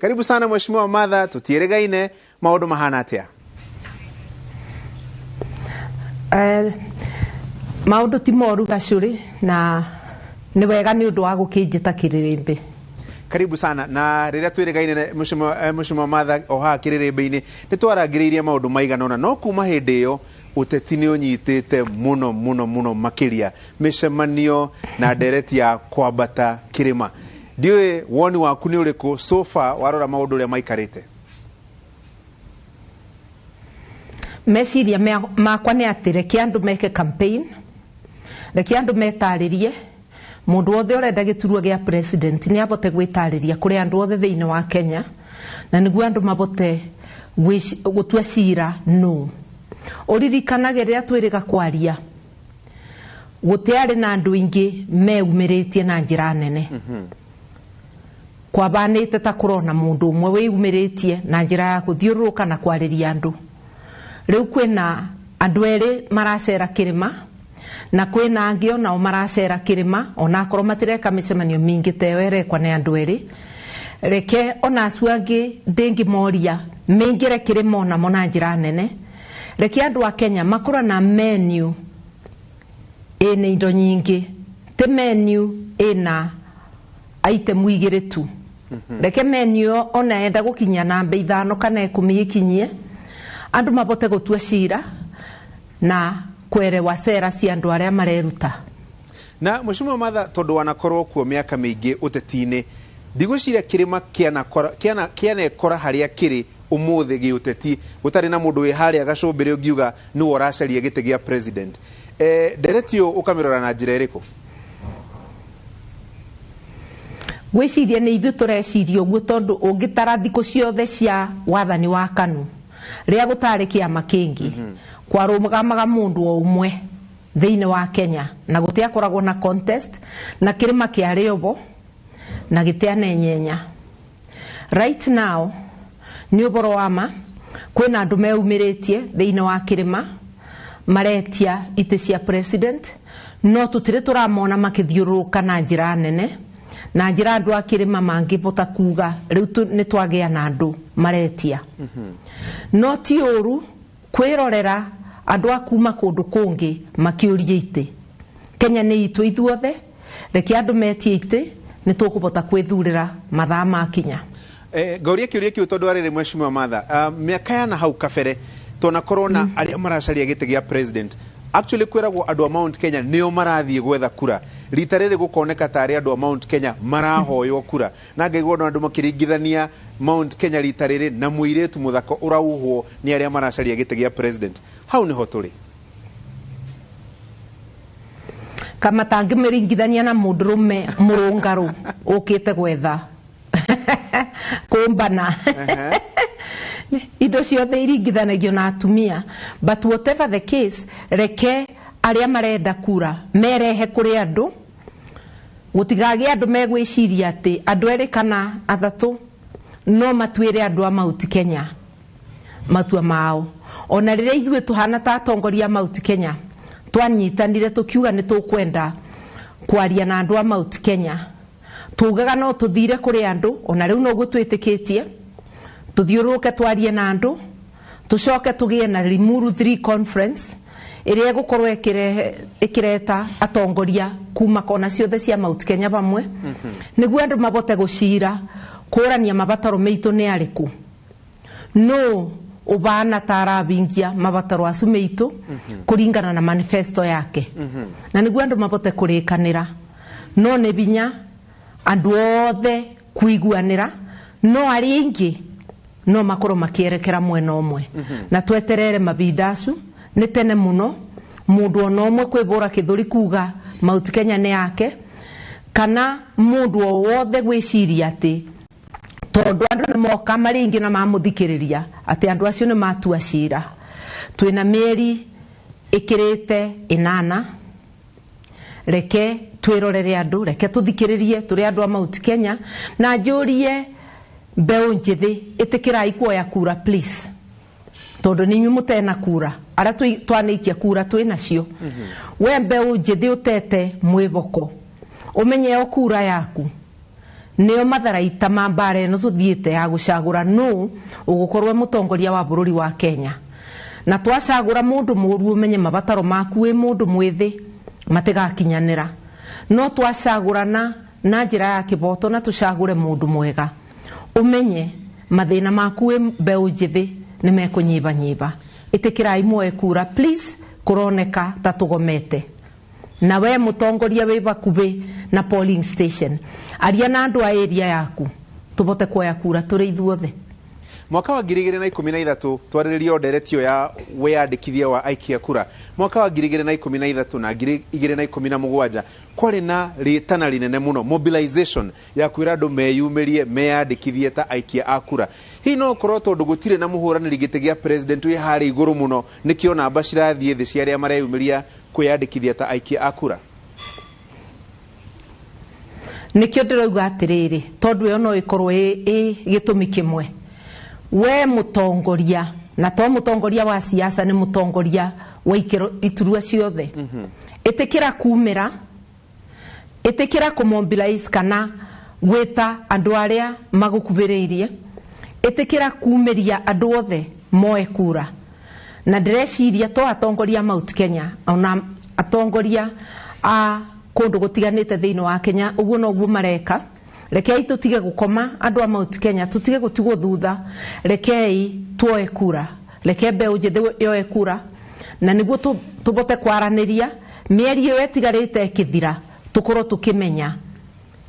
Karibu sana Mheshimiwa Martha, tutieregaine maundu mahana atia? Maundu ti moru gacuri na ni wega ni undu wa gukinjita kiririmbi. Karibu sana na riria tweregaine Mheshimiwa Martha oha kiririmbi-ini ni twarangiriirie maundu maiganona no kuma hindi iyo uteti ni unyitite muno makiria micemanio na ndereti ya kwambata kirima. Ndiwe woni waku ni uriku so far warora maundu uria maikarite? Meciria makwa ni ati reke andu meke campaign, reke andu metaririe mundu wothe urenda gituruo gia president ni abote gwitariria kuri andu othe thiini wa Kenya na niguo andu mabote gutua cira no. Uririkanage riria twiriga kwaria gutiari na andu ingi meumiritie na njira nene. Kwabanite ta kurona mundu umwe wiyumiritie na njira ya kuthiuruka na kwariria andu. Riu kwina andu eri maracera kirima na kwina angi ona maracera kirima ona akorwo matireka micemanio mingi teyo erekwa ni andu eri. Reke ona acu angi ndingi moria mingire kirima ona mona njira nene. Reke andu a Kenya makura na menu ina indo nyingi, te menu ina item igire tu. Reke menu ona enda gukinya na bei 5 kana 10 ikinyie andu mabote gutua cira na kwerewa cera cia andu aria mareruta. Na Mheshimiwa Martha, tondu wanakorwo kuo miaka mingi uteti-ini, ndigwiciria kirima kianekora haria kiri umuthi giuteti gutari na mundu wi haria gacumbire ungiuga ni woracaria gite gia president. Nderetio ukamirora na njira iriku? Gwiciria ni ithu tureciria uguo tondu ungitara thiku ciothe cia wathani wa KANU ria gutari kiama kingi kwarumagamaga mundu o umwe thiini wa Kenya na gutiakoragwo na contest na kirima kiari obo na gitianenyenya. Right now ni uboro wama kwina andu meumiritie thiini wa kirima maretia ite cia president no tutire turamona makithiuruka na njira nene na njira andu a kirima mangibota kuga riu ni twagia na andu maretia. No ti uru kwirorera andu a kuma kundu kungi makiuria ite. Kenya ni itu ithuothe, reke andu metie ite ni tukubota kwithurira mathaa makinya. Gauria kiuria kiu tondu arire Mheshimiwa Martha, miaka ya na hau kabere tona corona aria maracaria gite gia president actually kwiragwo andu a Mount Kenya nio marathie gwetha kura. Rita riri gukoneka tari andu a Mount Kenya marahoywo kura na ngaigwo andu makiringithania Mount Kenya rita riri na muiretu muthako urauhwo ni aria maracaria gite gia president. Hau ni hoturi kama tangimiringithania na mundurume murungaru ukite gwetha kumbana indo ciothe iringithanagio na atumia, but whatever the case, reke aria marenda kura merehe kuri andu gutigage andu megwiciria ati andu eri kana athatu no matwire andu a Mount Kenya matua mao. Ona riria ithuĩ tuhana ta atongoria Mount Kenya twanyitanire tukiuga ni tukwenda kwaria na andu a Mount Kenya tugaga no tuthire kuri andu ona riu no gutwitikitie tuthiuruke twarie na andu tucoke tugie na Limuru 3 conference iria gukorwo ikireta atongoria kuma kona ciothe cia Mount Kenya bamwe niguo andu mabote gucira kurania mabataro meitu ni ariku no ubana tarabingia mabataro acu meitu kuringana na manifesto yake na niguo andu mabote kurikanira no ne binya andu othe kuiguanira no ari ingi no makoro makierekera mwena omwe na tweterere mabindacu ni tene muno mundu ona omwe kwibura kithuri kuga Mount Kenya ni yake kana mundu o wothe gwiciria ati tondu andu ni moka maringi na mamuthikiriria ati andu acio ni matua cira. Twina mieri ikirite 8 reke twirorere andu, reke tuthikiririe turi andu a Mount Kenya na njurie mbeu njithi itikirai kuoya kura please tondu ninyu mutena kura ara twanikia kura twinacio. We mbeu njithi utete mwiboko umenye o kura yaku neo matharaita ma mbara ĩno tuthiĩte ya gucagura no ugukorwo mutongoria wa bururi wa Kenya na twacagura mundu mũru umenye mabataro maku wi mundu mwithi matigakinyanira no twacagurana na njira ya kiboto na tucagure mundu mwega umenye mathina maku wi mbeũ njithi ni mekunyiba nyiba itikirai mwe kura please kuroneka tatugomete na we mutongoria wi bakubi na polling station aria na andu a area yaku tubote kuoya kura turi ithuothe. Mwaka wa 2013 twarĩrĩria nderetio ya weyandĩkithia wa aikia kura. Mwaka wa 2013 na 2017 kwarĩ na rĩtana rĩnene mũno mobilization ya kwĩra andũ meyumĩrie meyandĩkithie ta aikia a kura. Hihi no korwo tondũ gũtirĩ na mũhũranĩri gĩtĩ gĩa president wĩ harĩ igũrũ mũno nĩkĩo namba cirathiĩ thĩ cia arĩa mareyumĩria kwĩyandĩkithia ta aikia a kura. Nikio ndirauga atiriri tondu yo no ikorwo gitumi kimwe we mutongoria na to mutongoria wa siasa ni mutongoria wa iturua ciothe itikira kumira itikira kumobilize kana gwita andu aria magukubiriirie itikira kumiria andu othe moe kura na ndireciria to atongoria Mount Kenya ona atongoria a kundu gutiganite thiini wa Kenya uguo no guo mareka rekei tutige gukoma andu a Mount Kenya tutige gutigwo thutha rekei tuoe kura reke mbeũ njithi yoe kura na niguo tubote kwaraniria mieri iyo etigarite kithira tukorwo tukimenya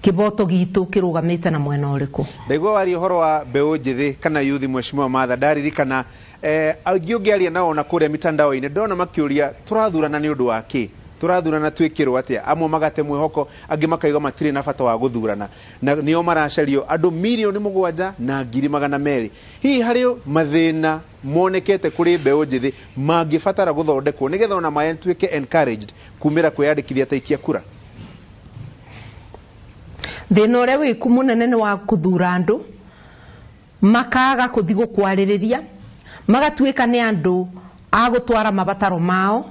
kiboto gitu kirugamite na mwena uriku. Ndaigua wari uhoro wa mbeũ njithi kana yuthi Mheshimiwa Martha ndaririkana agiungiaria nao na kuria mitandao-ini ndona makiuria turathurana ni undu wa ki turathurana twikirwo atia amwe magate mwihoko angi makaiga matire na bata wa guthurana na nio maracario andu milioni 7 na 200,000 hihi hari mathina monekete kuri mbeũ njithi mangibatara guthondekwo nigetha ona maentwike encouraged kumira kwiyandikithia ta ikia kura. Thina uria wiku munene ni wa kuthura andu makaga kuthi gukwaririria magatwika ni andu agutwara mabataro mao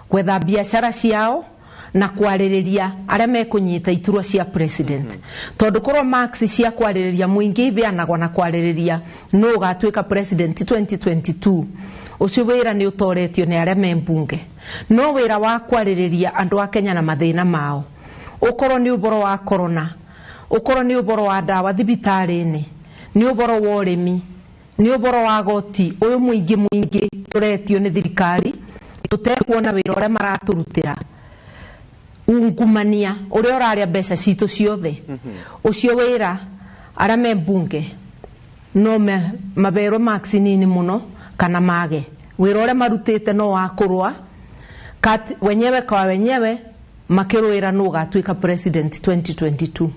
gwetha biashara ciao na kwaririria aria mekunyita iturwa cia president tondu korwo marks cia kwaririria muingi ibeanagwa na kwaririria no gatwika president 2022 ucio wira ni utoretio ni aria membunge no wira wa kwaririria andu a Kenya na mathina mao ukorwo ni uboro wa corona ukorwo ni uboro wa dawa thibitari-ini ni uboro wa urimi ni uboro wa goti uyu muingi turetio ni thirikari tutekuona wira uria maraturutira ungumania uria uraria mbeca citu ciothe ucio wira aria membunge no mabero max nini muno kana mage wira uria marutite no wakurwa wenyewe kwa wenyewe makirwira no gatwika president 2022.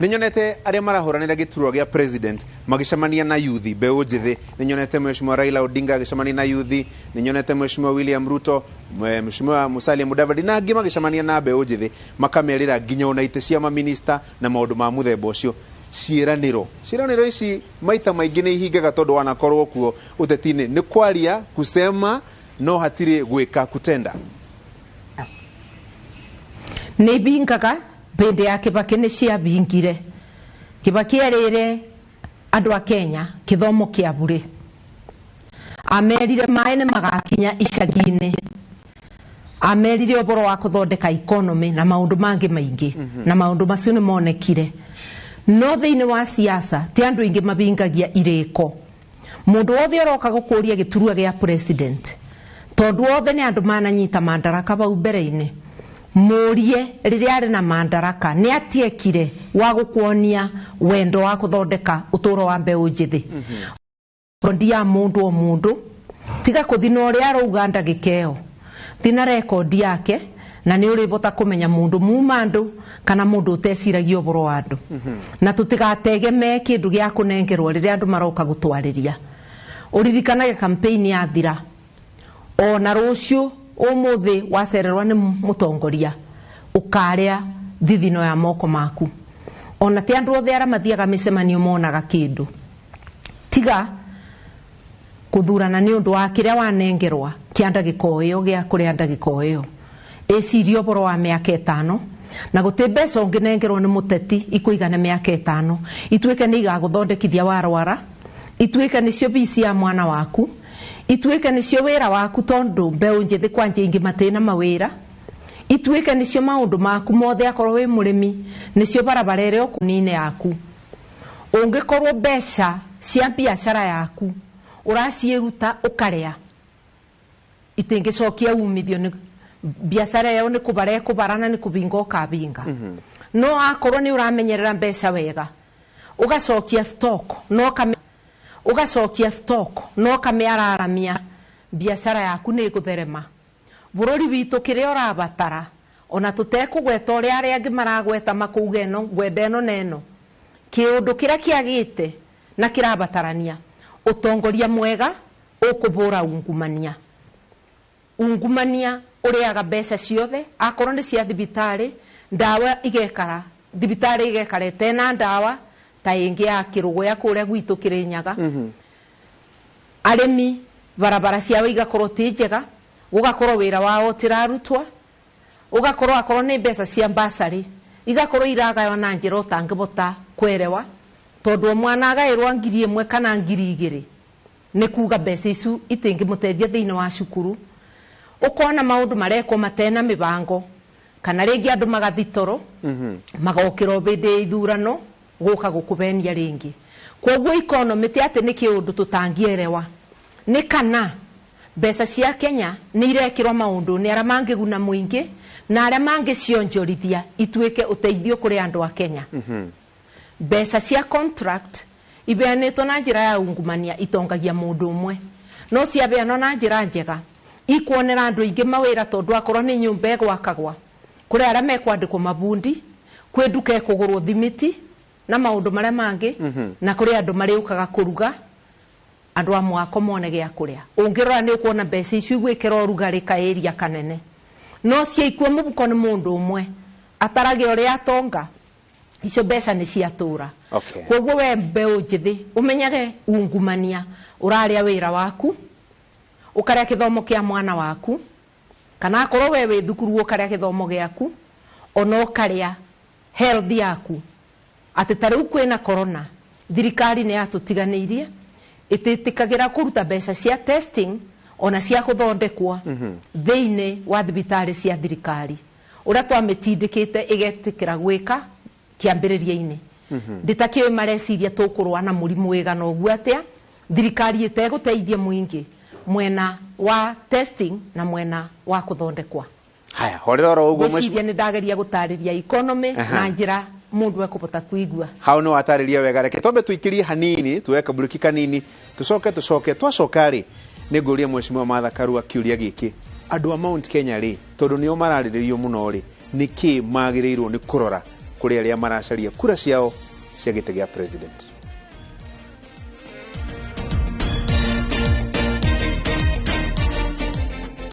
Ninyonete aria marahuranira giturwa gia president magicemania na yuthi mbeũ njithi ninyonete Mheshimiwa Raila Odinga agicemania na yuthi ninyonete Mheshimiwa William Ruto Mheshimiwa Musalia Mudavadi na angi magicemania na mbeũ njithi makamerira nginya ona ite cia maminista na maundu ma muthemba ucio ciiraniro ici maita maingi ni ihingaga tondu wanakorwo kuo utetini ni kwaria kusema no hatire gwika kutenda ni bingaga bende ya Kibaki ni cia bingire Kibaki erire andu a Kenya kithomo kia bure amerire maene magakinya icagi-ini amerire oboro wa kuthondeka economy na maundu mangi maingi na maundu macio ni monekire no thiini wa siasa ti andu ingi mabingagia iriko mundu wothe uroka gukuria giturua gia president tondu wothe ni andu mananyita mandaraka bau mbere-ini murie riria ari na mandaraka ni atiekire wa gukuonia wendo wa kuthondeka uturo wa mbeũ njithi ndia mundu o mundu tiga kuthina uria arouga ndagikeo thina record yake na ni uribota kumenya mundu mumandu kana mundu uteciragia uboro wa andu na tutigategeme kindu gia kunengerwo riria andu maroka gutwariria uririkanage campaign ya thira ona rucio umuthi wacererwa ni mutongoria ukaria thithino ya moko maku ona ti andu othe ara mathiaga micemanio monaga kindu tiga kuthurana ni undu wa kiria wanengerwa kianda gikoyo gia kuria ndagiko iyo ecirio boro wa miaka 5 na gũtĩ mbeca ũngĩnengerwo nĩ mũteti ikũigana mĩaka 5 ituĩke nĩ igagũthondekithia warwara, ituĩke nĩcio bici ya mwana waku, ituĩke nĩcio wĩra waku tondũ mbeũ njĩthĩ kwanja ingĩ matĩna mawĩra, ituĩke nĩcio maũndũ maku mothe akorwo wĩ mũrĩmi, nĩcio barabara ĩrĩa ũkunine yaku. Ũngĩkorwo mbeca cia biacara yaku ũraciĩruta ũkarĩa, itingĩcokia umithio nĩ biacara ĩyo nĩ kũbara ĩkũbarana nĩ kũbinga ũkabinga. No akorwo nĩ ũramenyerera mbeca wega ũgacokia stock no kamĩararamia, biacara yaku nĩ gũtherema. Bũrũri witũ kĩrĩa ũrabatara ona tũtekũgweta ũrĩa arĩa angĩ maragweta makuuga ĩno ngwenda ĩno na ĩno, kĩũndũ kĩrĩa kĩagĩte na kĩrabatarania ũtongoria mwega ũkũbũra ungumania ũrĩaga mbeca ciothe, akorwo nĩ cia thibitarĩ, ndawa igekara thibitarĩ igekara tena ndawa ta ĩngĩ ya kĩrũgũya kũrĩa gwitũ Kĩrĩnyaga. Arĩmi barabara ciao igakorwo ti njega, ũgakorwo wĩra wao tirarutwa, ũgakorwo akorwo nĩ mbeca cia basarĩ igakorwo iragayo na njĩra ũtangĩbota kwerewa, tondũ mwana agaĩrwo 1,000 kana 2,000 nĩ kuga mbeca icu itingĩmũteithia thĩinĩ wa cukuru. Ũkona maũndũ marekwo matena mĩbango, kana rĩngĩ andũ magathitoro magokĩra bĩndĩ ya ithurano gũka gũkũbenia rĩngĩ. Kwoguo economy ti atĩ nĩ kĩũndũ tũtangĩerewa, nĩ kana mbeca cia Kenya nĩ irekĩrwo maũndũ nĩ arĩa mangĩguna mũingĩ na arĩa mangĩcionjorithia ituĩke ũteithio kũrĩ andũ a Kenya. Mbeca cia contract ibeanĩtwo na njĩra ya ungumania itongagia mũndũ ũmwe, no ciabeanwo na njĩra njega ikuonera andũ aingĩ mawĩra, tondũ akorwo nĩ nyũmba ĩgwakagwa kũrĩ arĩa mekwandĩkwo mabundi, kwĩ nduka ĩkũgũrwo thimiti na maũndũ marĩa mangĩ, na kũrĩ andũ marĩũkaga kũruga andũ a mwako mone gĩa kũrĩa. Ũngĩrora nĩ ũkuona mbeca icio igwĩkĩra ũrugarĩ kaĩria kanene, no ciaikuo mũbuko nĩ mũndũ ũmwe atarage ũrĩa atonga, icio mbeca nĩ ciatũra. Kwoguo we mbeũ njĩthĩ ũmenyage ungumania, ũrarĩa wĩra waku, ũkarĩa gĩthomo kĩa mwana waku, kana akorwo we wĩ thukuru ũkarĩa gĩthomo gĩaku, ona ũkarĩa health yaku. Atĩ ta rĩu kwĩna corona, thirikari nĩ yatũtiganĩirie ĩtĩtĩkagĩra kũruta mbeca cia testing ona cia gũthondekwo thĩinĩ wa thibitarĩ cia thirikari, ũrĩa twamĩtindĩkĩte ĩgetĩkĩra gwĩka kĩambĩrĩria-inĩ. Nditakĩũĩ mareciria tũkũrũa na mũrimũ wĩgana ũguo atĩa, thirikari ĩtegũteithia mũingĩ mwena wa testing na mwena wa kũthondekwa. Haya, horera ũguo mweciria nĩ ndageria gũtarĩria economy na njĩra mundu ekũbota kuigua. Hau no atarĩria wega, reke twambe tuikirie hanini, tuweka buriki kanini, tucoke twacoka rĩ nĩ ngũria Mheshimiwa Martha Karua kiuria gĩkĩ, andũ a Mount Kenya rĩ, tondũ nĩo mararĩrĩrio mũno rĩ, nĩkĩ magĩrĩirwo nĩ kũrora kũrĩ arĩa maracaria kura ciao cia gĩtĩ gĩa president?